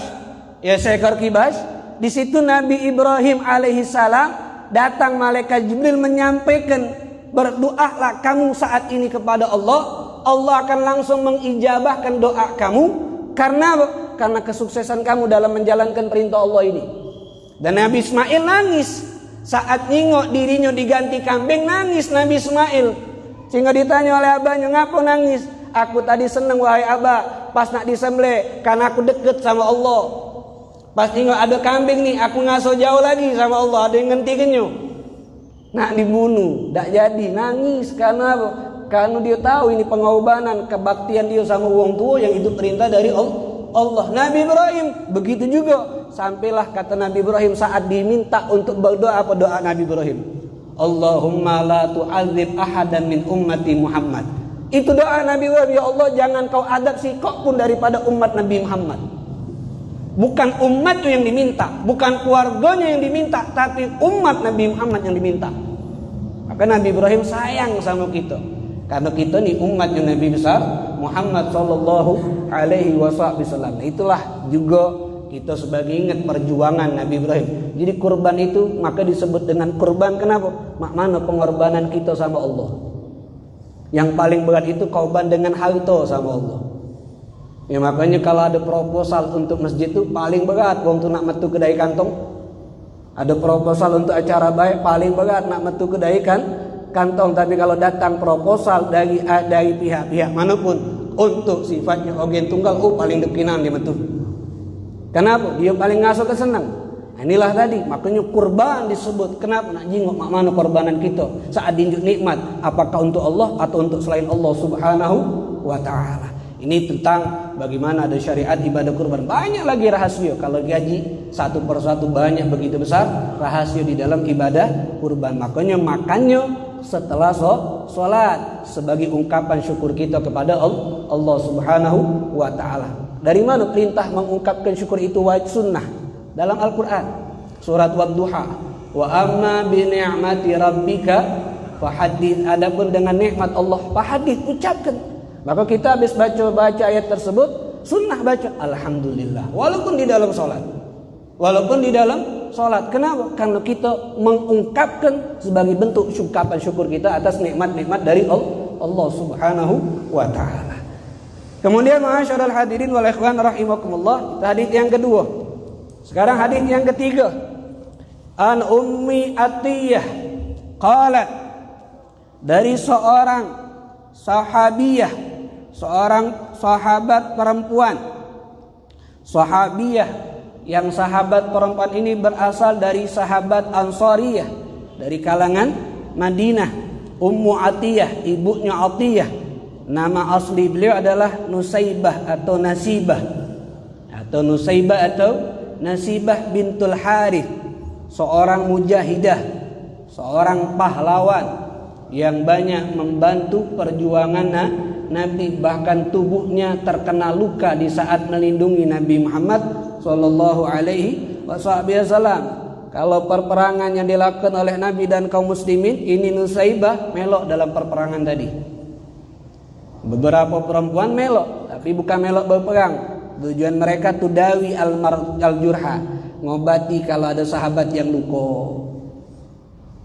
di situ Nabi Ibrahim alaihissalam datang malaikat Jibril menyampaikan, berdoalah kamu saat ini kepada Allah, Allah akan langsung mengijabahkan doa kamu. Karena kesuksesan kamu dalam menjalankan perintah Allah ini. Dan Nabi Ismail nangis saat nengok dirinya diganti kambing, nangis Nabi Ismail. Sehingga ditanya oleh abahnya, ngapa nangis? Aku tadi senang wahai abah pas nak disembelih karena aku deket sama Allah. Pas nengok ada kambing nih, aku ngaso jauh lagi sama Allah, ada yang ngentikannya. Nak dibunuh, tak jadi, nangis karena apa? Karena dia tahu ini pengorbanan kebaktian dia sama wong tua yang itu perintah dari Allah. Nabi Ibrahim begitu juga. Sampailah kata Nabi Ibrahim saat diminta untuk berdoa, apa doa Nabi Ibrahim? Allahumma la tu'adzib ahadan min ummati Muhammad. Itu doa Nabi Ibrahim, ya Allah jangan kau adab sikok pun daripada umat Nabi Muhammad. Bukan umatnya yang diminta, bukan keluarganya yang diminta, tapi umat Nabi Muhammad yang diminta. Maka Nabi Ibrahim sayang sama kita. Karena kita ni umatnya Nabi besar Muhammad sallallahu alaihi wasallam. Itulah juga kita sebagai ingat perjuangan Nabi Ibrahim. Jadi kurban itu maka disebut dengan kurban. Kenapa? Makna pengorbanan kita sama Allah. Yang paling berat itu korban dengan harta sama Allah. Ya makanya kalau ada proposal untuk masjid itu paling berat waktu nak metu kedai kantong. Ada proposal untuk acara baik paling berat nak metu kedai kantong. Tapi kalau datang proposal dari pihak-pihak manapun untuk sifatnya ogen tunggal, paling dekinan dia betul. Kenapa? Dia paling ngaso kesenang. Nah, inilah tadi makanya kurban disebut. Kenapa? Nak jingok mana korbanan kita saat dinjuk nikmat, apakah untuk Allah atau untuk selain Allah Subhanahu wa taala. Ini tentang bagaimana ada syariat ibadah kurban. Banyak lagi rahasia. Kalau gaji satu persatu banyak begitu besar rahasia di dalam ibadah kurban. Makanya makannya setelah sholat sebagai ungkapan syukur kita kepada Allah Subhanahu wa taala. Dari mana perintah mengungkapkan syukur itu wajib sunnah? Dalam Al-Qur'an surat Wadduha, wa amma bi ni'mati rabbika fahadits. Adapun dengan nikmat Allah fahadits, ucapkan. Maka kita habis baca ayat tersebut sunnah baca alhamdulillah walaupun di dalam sholat. Kenapa? Karena kita mengungkapkan sebagai bentuk ungkapan syukur kita atas nikmat-nikmat dari Allah Subhanahu wa taala. Kemudian ma'asyiral hadirin wal ikhwan rahimakumullah, hadis yang kedua. Sekarang hadis yang ketiga. An Ummi Atiyah qalat, dari seorang sahabiyah, seorang sahabat perempuan. Sahabiyah yang sahabat perempuan ini berasal dari sahabat Ansariyah dari kalangan Madinah. Ummu Atiyah, ibunya Atiyah. Nama asli beliau adalah Nusaibah atau Nasibah bintul Harith, seorang mujahidah, seorang pahlawan yang banyak membantu perjuangan Nabi, bahkan tubuhnya terkena luka di saat melindungi Nabi Muhammad sallallahu alaihi wasallam. Kalau perperangan yang dilakukan oleh Nabi dan kaum muslimin, ini Nusaibah melok dalam perperangan tadi. Beberapa perempuan melok, tapi bukan melok berperang. Tujuan mereka tudawi al-jurha, ngobati kalau ada sahabat yang luka.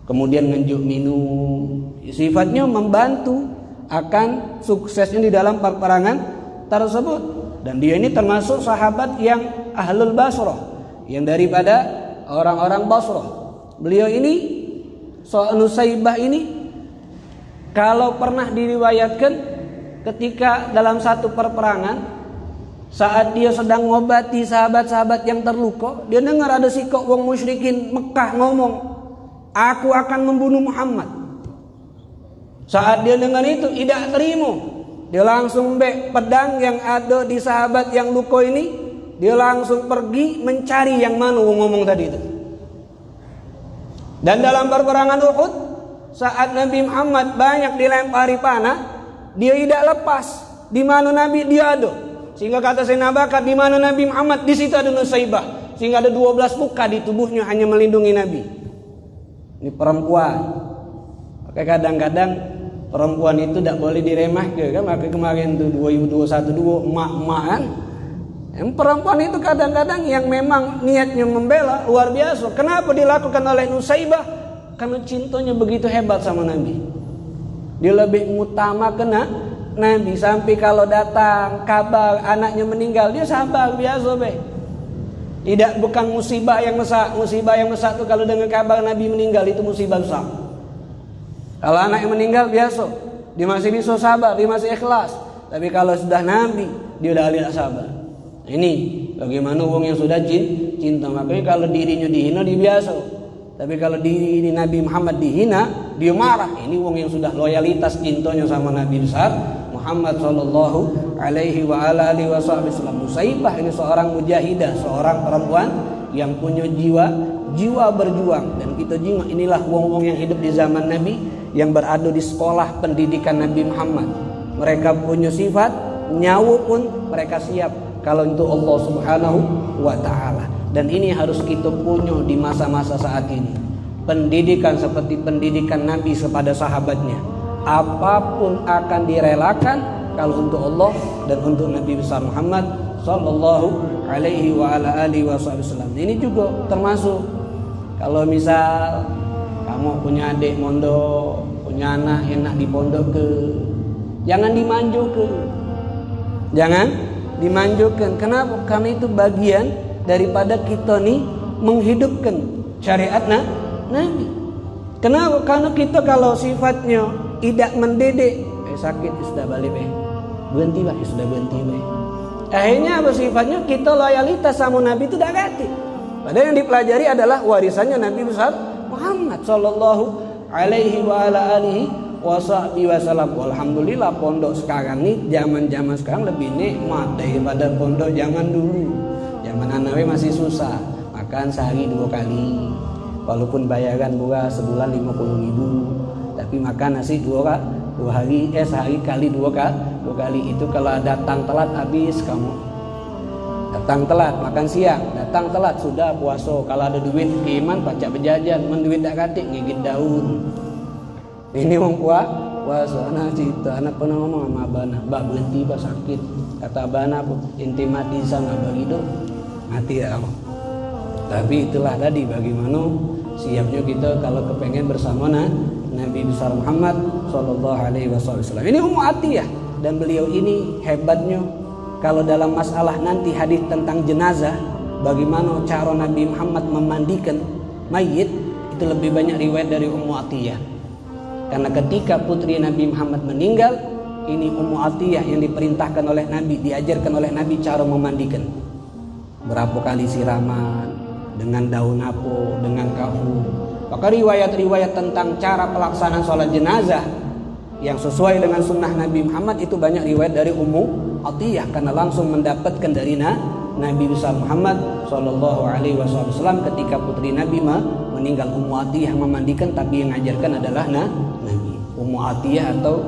kemudian ngenjuk minum. Sifatnya membantu akan suksesnya di dalam peperangan tersebut. Dan dia ini termasuk sahabat yang ahlul Basrah, yang daripada orang-orang Basrah. Beliau ini Nusaybah ini kalau pernah diriwayatkan ketika dalam satu peperangan, saat dia sedang ngobati sahabat-sahabat yang terluka, dia dengar ada sikok wong musyrikin Mekah ngomong, "Aku akan membunuh Muhammad." Saat dia dengar itu tidak terima, dia langsung bek pedang yang ada di sahabat yang luka ini, dia langsung pergi mencari yang mana wong ngomong tadi itu. Dan dalam peperangan Uhud, saat Nabi Muhammad banyak dilempari panah, dia tidak lepas di mana Nabi dia ada. Sehingga kata Sayyidina Abu Bakar, di mana Nabi Muhammad, di situ ada Nusaybah. Sehingga ada 12 luka di tubuhnya hanya melindungi Nabi. Ini perempuan. Oke, kadang-kadang perempuan itu tidak boleh diremehkan kan. Maka kemarin tuh 2021 emak-emak kan. Yang perempuan itu kadang-kadang yang memang niatnya membela luar biasa. Kenapa dilakukan oleh Nusaybah? Karena cintanya begitu hebat sama Nabi. Dia lebih mengutamakan Nabi, sampai kalau datang kabar anaknya meninggal, dia sabar biasa be. Tidak, bukan musibah yang besar. Musibah yang besar itu kalau dengar kabar Nabi meninggal, itu musibah besar. Kalau anaknya meninggal biasa, dia masih bisa sabar, dia masih ikhlas. Tapi kalau sudah Nabi, dia udah tidak sabar. Ini bagaimana wong yang sudah cinta. Makanya kalau dirinya dihina, dia biasa. Tapi kalau diri Nabi Muhammad dihina, dia marah. Ini wong yang sudah loyalitas cintanya sama Nabi besar Muhammad sallallahu alaihi wa ala alihi wasallam. Nusaybah ini seorang mujahidah, seorang perempuan yang punya jiwa berjuang. Dan kita jiwa inilah wong-wong yang hidup di zaman Nabi, yang berada di sekolah pendidikan Nabi Muhammad. Mereka punya sifat, nyawa pun mereka siap kalau untuk Allah Subhanahu wa taala. Dan ini harus kita punya di masa-masa saat ini. Pendidikan seperti pendidikan Nabi kepada sahabatnya. Apapun akan direlakan kalau untuk Allah dan untuk Nabi besar Muhammad sallallahu alaihi wa ala alihi wasallam. Ini juga termasuk kalau misal kamu punya adik mondok, punya anak enak di pondok ke, jangan dimanjukan. Jangan dimanjukan. Kenapa? Karena itu bagian daripada kita nih menghidupkan syariat Nabi. Kenapa? Karena kita kalau sifatnya tidak mendidik, sakit sudah balik berhenti bah, sudah berhenti bah. Akhirnya apa sifatnya? Kita loyalitas sama Nabi itu tidak ganti. Padahal yang dipelajari adalah warisannya Nabi besar Muhammad sallallahu alaihi wa ala alihi wasallam. Alhamdulillah pondok sekarang nih, zaman-zaman sekarang lebih nikmat daripada pondok zaman dulu. Zaman anawe masih susah, makan sehari 2 kali. Walaupun bayaran buah sebulan 50.000, tapi makan nasi sehari kali 2 kali. Itu kalau datang telat habis kamu. Datang telat makan siang, datang telat sudah puasa. Kalau ada duit iman pacak berjajan, menduit tak katik ngigit daun. Ini wong puasa anak cerita, anak pernah ngomong sama abana, "Mbak berhenti Pak sakit." Kata abana, "Inti mati sama begitu." Mati ya kamu. Tapi itulah tadi bagaimana siapnya kita kalau kepengen bersama Nabi besar Muhammad sallallahu alaihi wasallam. Ini Ummu Atiyah, dan beliau ini hebatnya kalau dalam masalah nanti hadis tentang jenazah, bagaimana cara Nabi Muhammad memandikan mayit, itu lebih banyak riwayat dari Ummu Atiyah. Karena ketika putri Nabi Muhammad meninggal, ini Ummu Atiyah yang diperintahkan oleh Nabi, diajarkan oleh Nabi cara memandikan. Berapa kali siraman, dengan daun apa, dengan kahul. Maka riwayat-riwayat tentang cara pelaksanaan sholat jenazah yang sesuai dengan sunnah Nabi Muhammad itu banyak riwayat dari Ummu Atiyah, karena langsung mendapatkan dari Nabi besar Muhammad sallallahu alaihi wasallam ketika putri Nabi meninggal. Ummu Atiyah memandikan, tapi yang mengajarkan adalah Nabi. Ummu Atiyah atau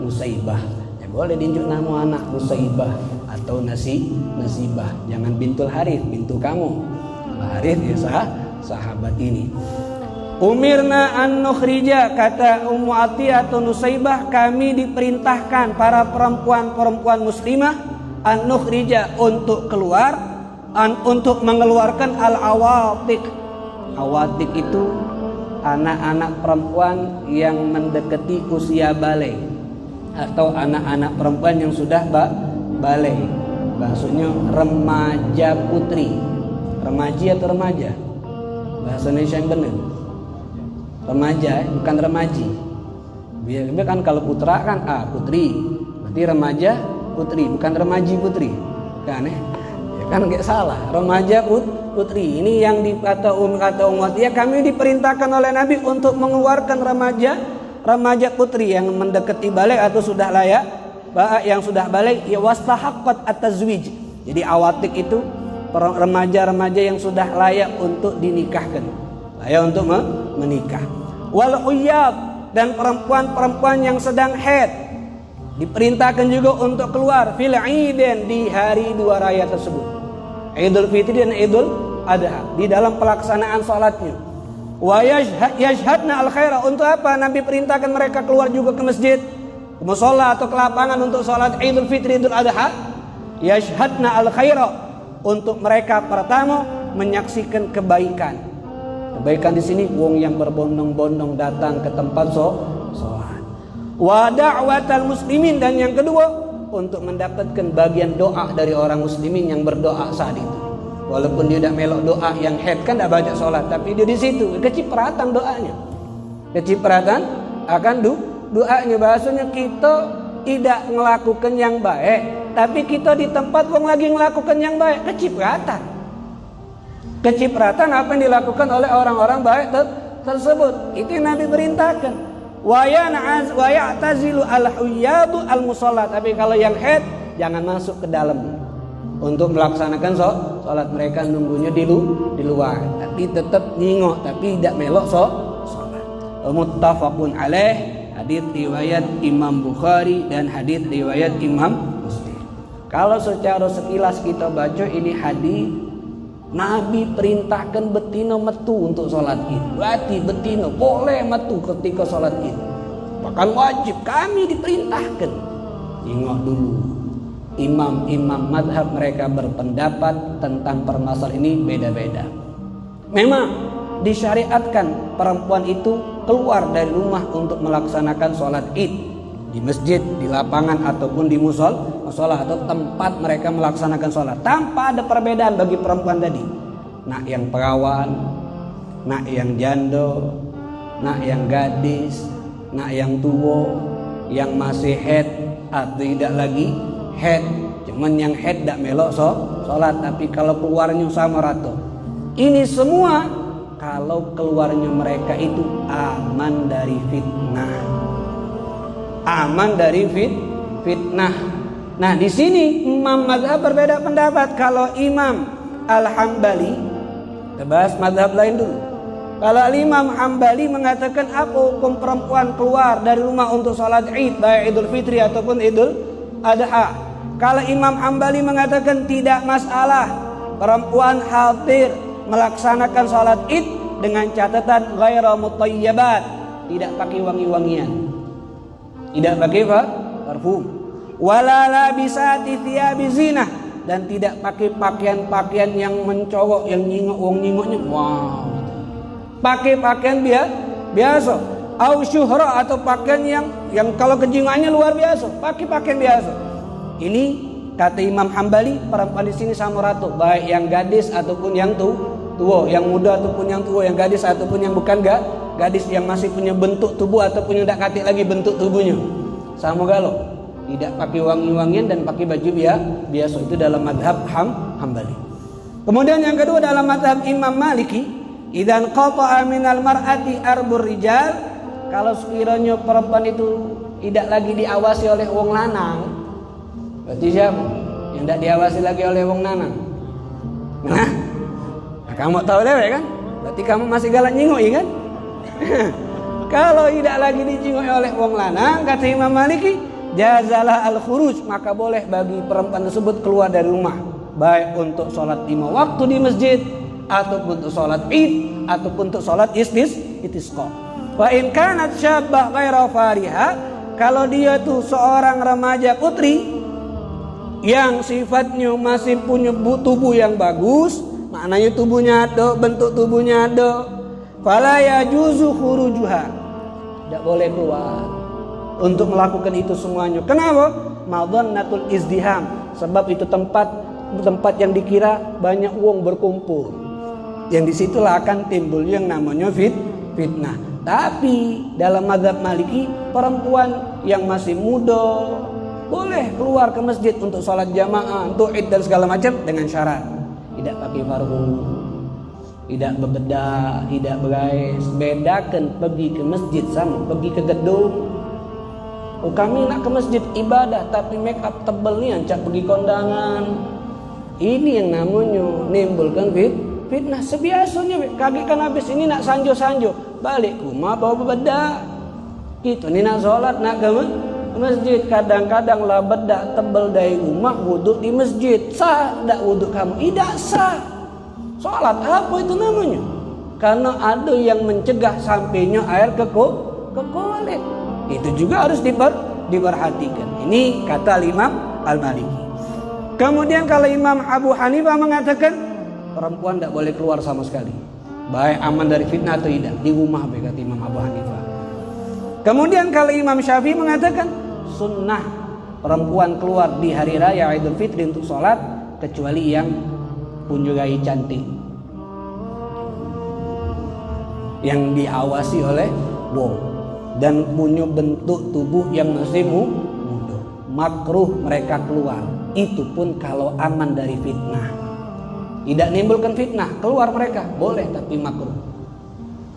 Nusaybah. Ya boleh diunjuk nama anak Nusaybah atau Nasibah. Jangan bintul Harith, bintu kamu. Harith ya sahabat ini. Umirna an nukhrija, kata Ummu Atiyah atau Nusaybah, kami diperintahkan para perempuan-perempuan muslimah an nukhrija, untuk keluar, untuk mengeluarkan al-awatik. Awatik itu anak-anak perempuan yang mendekati usia balik atau anak-anak perempuan yang sudah balik. Maksudnya remaja putri. Remaji atau remaja? Bahasa Indonesia yang benar. Remaja, bukan remaji. Biar kan kalau putra kan putri. Berarti remaja putri, bukan remaji putri. Kan ya kan nggak salah. Remaja putri. Ini yang kata umat ya, kami diperintahkan oleh Nabi untuk mengeluarkan remaja putri yang mendekati balik atau sudah layak, yang sudah balik ya wastahaqqat at-tazwij. Jadi awatik itu remaja-remaja yang sudah layak untuk dinikahkan, layak untuk menikah. Wal huyab, dan perempuan-perempuan yang sedang haid diperintahkan juga untuk keluar fil idain, di hari dua raya tersebut, Idul Fitri dan Idul Adha, di dalam pelaksanaan salatnya. Wa yashhadna al khaira, untuk apa Nabi perintahkan mereka keluar juga ke masjid, ke mushola atau ke lapangan untuk salat Idul Fitri Idul Adha? Yashhadna al khaira, untuk mereka pertama menyaksikan kebaikan. Kebaikan di sini wong yang berbondong-bondong datang ke tempat salat. Wa da'watal muslimin, dan yang kedua untuk mendapatkan bagian doa dari orang muslimin yang berdoa saat itu. Walaupun dia tidak melok doa yang head, kan tidak baca sholat, tapi dia di situ kecipratan doanya, kecipratan akan doanya. Bahasanya kita tidak melakukan yang baik, tapi kita di tempat wong lagi melakukan yang baik, kecipratan apa yang dilakukan oleh orang-orang baik tersebut. Itu yang Nabi perintahkan. Wa ya'tazilu al-huyyadu al-musalla, tapi kalau yang head jangan masuk ke dalam untuk melaksanakan sholat. Mereka nunggunya di luar, tapi tetap nyingok, tapi tidak melok sholat. Muttafaqun alaih, hadits riwayat Imam Bukhari dan hadits riwayat Imam Muslim. Kalau secara sekilas kita baca ini hadis, Nabi perintahkan betina metu untuk sholat id. Berarti betina boleh metu ketika sholat id, bahkan wajib. Kami diperintahkan. Tengok dulu, imam-imam madhab mereka berpendapat tentang permasalahan ini beda-beda. Memang disyariatkan perempuan itu keluar dari rumah untuk melaksanakan sholat id, di masjid, di lapangan ataupun di musola atau tempat mereka melaksanakan sholat, tanpa ada perbedaan bagi perempuan tadi. Nak yang perawan, nak yang janda, nak yang gadis, nak yang tua, yang masih head atau tidak lagi head. Cuman yang head tidak melok sholat, tapi kalau keluarnya sama rata. Ini semua kalau keluarnya mereka itu aman dari fitnah. Aman dari fitnah. Nah, di sini imam mazhab berbeda pendapat. Kalau Imam Al-Hambali, kita bahas mazhab lain dulu. Kalau Imam Hambali mengatakan apa hukum perempuan keluar dari rumah untuk sholat id, baik Idul Fitri ataupun Idul Adha. Kalau Imam Hambali mengatakan tidak masalah perempuan hadir melaksanakan sholat id dengan catatan ghaira mutayyabat, tidak pakai wangi-wangian, tidak pakai parfum, wala labisati thiyabi zinah, dan tidak pakai pakaian-pakaian yang mencolok, yang nyingoknya. Wow. Pakai pakaian biasa, au syuhra, atau pakaian yang kalau kejingannya luar biasa, pakai pakaian biasa. Ini kata Imam Hambali, perempuan di sini sama rata, baik yang gadis ataupun yang tua, yang muda ataupun yang tua, yang gadis ataupun yang bukan gadis, yang masih punya bentuk tubuh ataupun yang tidak katik lagi bentuk tubuhnya, sama galau. Tidak pakai wangi-wangian dan pakai baju biasa. Itu dalam madhab Hambali. Kemudian yang kedua dalam madhab Imam Maliki, idan qata'a minal mar'ati arbur rijal, kalau sekiranya perempuan itu tidak lagi diawasi oleh wong lanang, berarti siapa yang tidak diawasi lagi oleh wong lanang? Nah, kamu tahu deh kan? Berarti kamu masih galak nyingoi kan? Kalau tidak lagi dijingoi oleh wong lanang, kata Imam Maliki, jazalah al-khuruj, maka boleh bagi perempuan tersebut keluar dari rumah, baik untuk sholat 5 waktu di masjid, ataupun untuk sholat id, ataupun untuk sholat istisqa. Wa in kanat syabbah ghaira fariha, kalau dia tuh seorang remaja putri yang sifatnya masih punya tubuh yang bagus, maknanya tubuhnya ada, bentuk tubuhnya ada, fala yajuzu khurujuha. Tidak boleh keluar untuk melakukan itu semuanya. Kenapa? Madhannatul izdiham, sebab itu tempat yang dikira banyak uang berkumpul. Yang disitulah akan timbul yang namanya fitnah. Tapi dalam mazhab Maliki, perempuan yang masih muda boleh keluar ke masjid untuk sholat jamaah, untuk id dan segala macam, dengan syarat tidak pakai farhu, tidak bebedak, tidak berais. Bedakan pergi ke masjid sama pergi ke gedung. Oh, kami nak ke masjid ibadah tapi make up tebel ni ancak pergi kondangan. Ini yang namanya nimbulkan fitnah. Sebiasanya kagikan habis ini nak sanjo-sanjo, balik rumah bawa bebedak. Gitu ni nak solat, nak ke masjid, kadang-kadang lah bedak tebel dari rumah, wuduk di masjid. Sah tak wuduk kamu? Tidak sah. Solat apa itu namanya? Karena ada yang mencegah sampainya air ke kulit. Itu juga harus diperhatikan. Ini kata Imam Al-Maliki. Kemudian kalau Imam Abu Hanifah mengatakan perempuan tidak boleh keluar sama sekali, baik aman dari fitnah atau tidak, di rumah, kata Imam Abu Hanifah. Kemudian kalau Imam Syafi'i mengatakan sunnah perempuan keluar di hari raya Idul Fitri untuk sholat, kecuali yang punjugai cantik, yang diawasi oleh wong, dan punya bentuk tubuh yang masih muda. Makruh mereka keluar. Itu pun kalau aman dari fitnah, tidak menimbulkan fitnah, keluar mereka boleh, tapi makruh.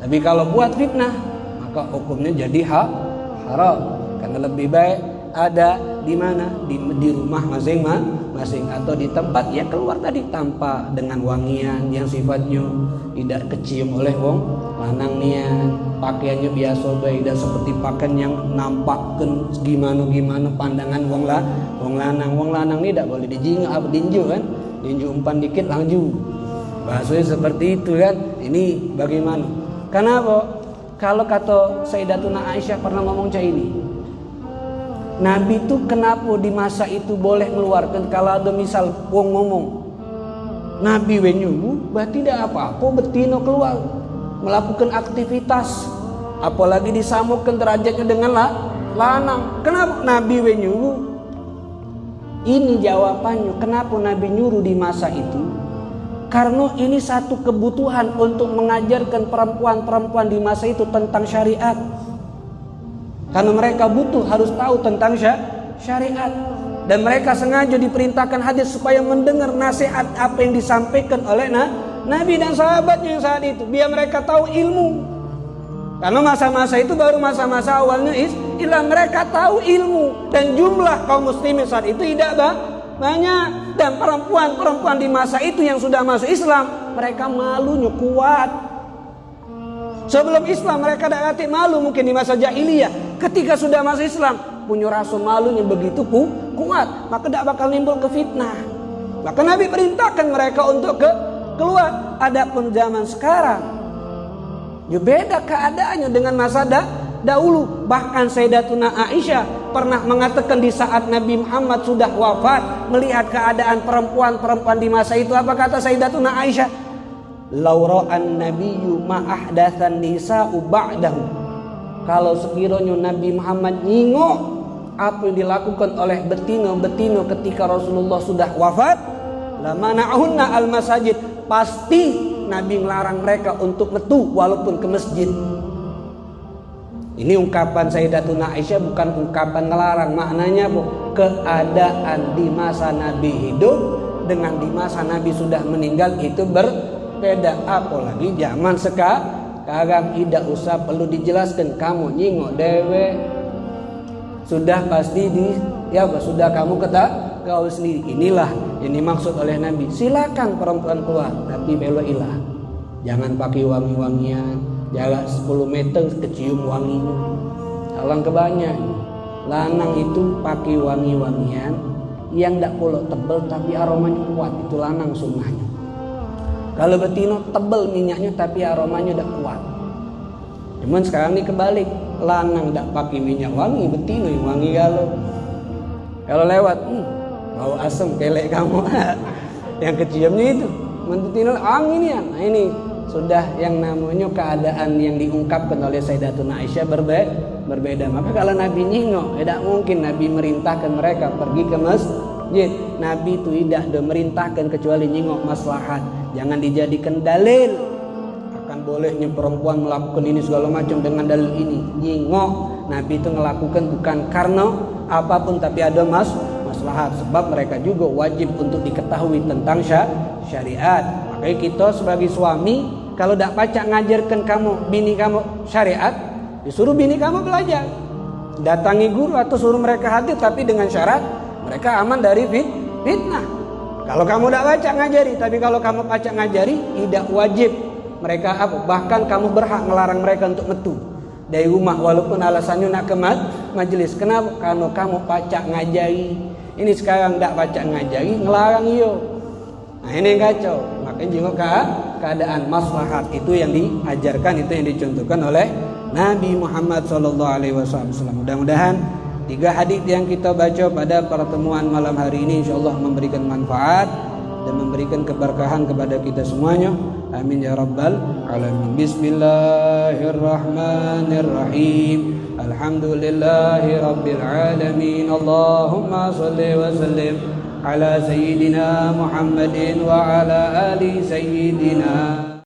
Tapi kalau buat fitnah, maka hukumnya jadi haram. Karena lebih baik ada di mana, di rumah masing-masing atau di tempat ya keluar tadi tanpa dengan wangian yang sifatnya tidak kecium oleh wong lanang nian, pakaiannya biasa baik, tidak seperti pakaian yang nampakkan gimana pandangan wong lanang. Wong lanang ini tidak boleh dijingak apa dinju kan, dinju umpan dikit lanju, bahasanya seperti itu kan. Ini bagaimana? Kenapa? Kalau kata Sayyidatuna Aisyah pernah ngomong cah ini, Nabi itu kenapa di masa itu boleh mengeluarkan? Kalau ada misal wong ngomong Nabi wenyubu, berarti tidak apa-apa betino keluar melakukan aktivitas, apalagi disamakan derajatnya dengan lanang. Kenapa Nabi wenyubu? Ini jawabannya kenapa Nabi nyuruh di masa itu. Karena ini satu kebutuhan untuk mengajarkan perempuan-perempuan di masa itu tentang syariat. Karena mereka butuh harus tahu tentang syariat. Dan mereka sengaja diperintahkan hadis supaya mendengar nasihat apa yang disampaikan oleh Nabi dan sahabatnya yang saat itu. Biar mereka tahu ilmu. Karena masa-masa itu baru masa-masa awalnya Islam. Mereka tahu ilmu. Dan jumlah kaum muslimin saat itu tidak banyak. Dan perempuan-perempuan di masa itu yang sudah masuk Islam, mereka malunya kuat. Sebelum Islam mereka tidak ngerti malu, mungkin di masa jahiliyah. Ketika sudah masuk Islam, punya rasa malunya begitu kuat, maka tidak bakal nimbul ke fitnah. Maka Nabi perintahkan mereka untuk keluar. Adapun zaman sekarang, ya beda keadaannya dengan masa dahulu. Bahkan Sayyidatuna Aisyah pernah mengatakan di saat Nabi Muhammad sudah wafat, melihat keadaan perempuan-perempuan di masa itu, apa kata Sayyidatuna Aisyah? Laura'an nabiyyu ma'ahdatsan nisa'u ba'dahu. Kalau sekiranya Nabi Muhammad nyingok apa yang dilakukan oleh betina-betina ketika Rasulullah sudah wafat, lamana'hunna al-masajid, pasti Nabi melarang mereka untuk metu walaupun ke masjid. Ini ungkapan Sayyidatuna Aisyah bukan ungkapan ngelarang. Maknanya keadaan di masa Nabi hidup dengan di masa Nabi sudah meninggal itu berbeda. Apalagi zaman sekarang tidak usah perlu dijelaskan. Kamu nyingok dewe sudah pasti sudah kamu kau sendiri. Inilah yang dimaksud oleh Nabi. Silakan perempuan keluar, tapi belo ilah. Jangan pakai wangi-wangian. Jarak 10 meter kecium wanginya. Alang kebanyak lanang itu pakai wangi-wangian yang tidak pula tebal tapi aromanya kuat. Itu lanang sunnahnya. Kalau betino tebal minyaknya tapi aromanya tidak kuat. Cuman sekarang ini kebalik, lanang tidak pakai minyak wangi, betino yang wangi. Kalau lewat bau asam kelek kamu. Yang keciumnya itu mentutino angin ya. Nah ini sudah yang namanya keadaan yang diungkapkan oleh Sayyidatuna Aisyah berbeda. Maka kalau Nabi nyingok, tidak mungkin Nabi merintahkan mereka pergi ke masjid. Nabi itu tidak memerintahkan kecuali nyingok maslahat. Jangan dijadikan dalil akan bolehnya perempuan melakukan ini segala macam dengan dalil ini. Nyingok, Nabi itu melakukan bukan karena apapun tapi ada maslahat. Sebab mereka juga wajib untuk diketahui tentang syariat. Makanya kita sebagai suami, kalau tidak pacak ngajarkan kamu, bini kamu syariat, disuruh bini kamu belajar. Datangi guru atau suruh mereka hadir, tapi dengan syarat mereka aman dari fitnah. Kalau kamu tidak pacak ngajari, tapi kalau kamu pacak ngajari, tidak wajib mereka apa? Bahkan kamu berhak melarang mereka untuk metu dari rumah walaupun alasannya nak ke majelis. Kenapa? Karena kamu pacak ngajari. Ini sekarang tidak pacak ngajari, ngelarang iyo. Nah ini yang kacau. Makanya juga keadaan maslahat itu yang diajarkan, itu yang dicontohkan oleh Nabi Muhammad SAW. Mudah-mudahan 3 hadis yang kita baca pada pertemuan malam hari ini insyaallah memberikan manfaat dan memberikan keberkahan kepada kita semuanya. Amin ya rabbal alamin. Bismillahirrahmanirrahim. Alhamdulillahi rabbil alamin. Allahumma salli wa sallim ala sayyidina Muhammadin wa ala ali sayyidina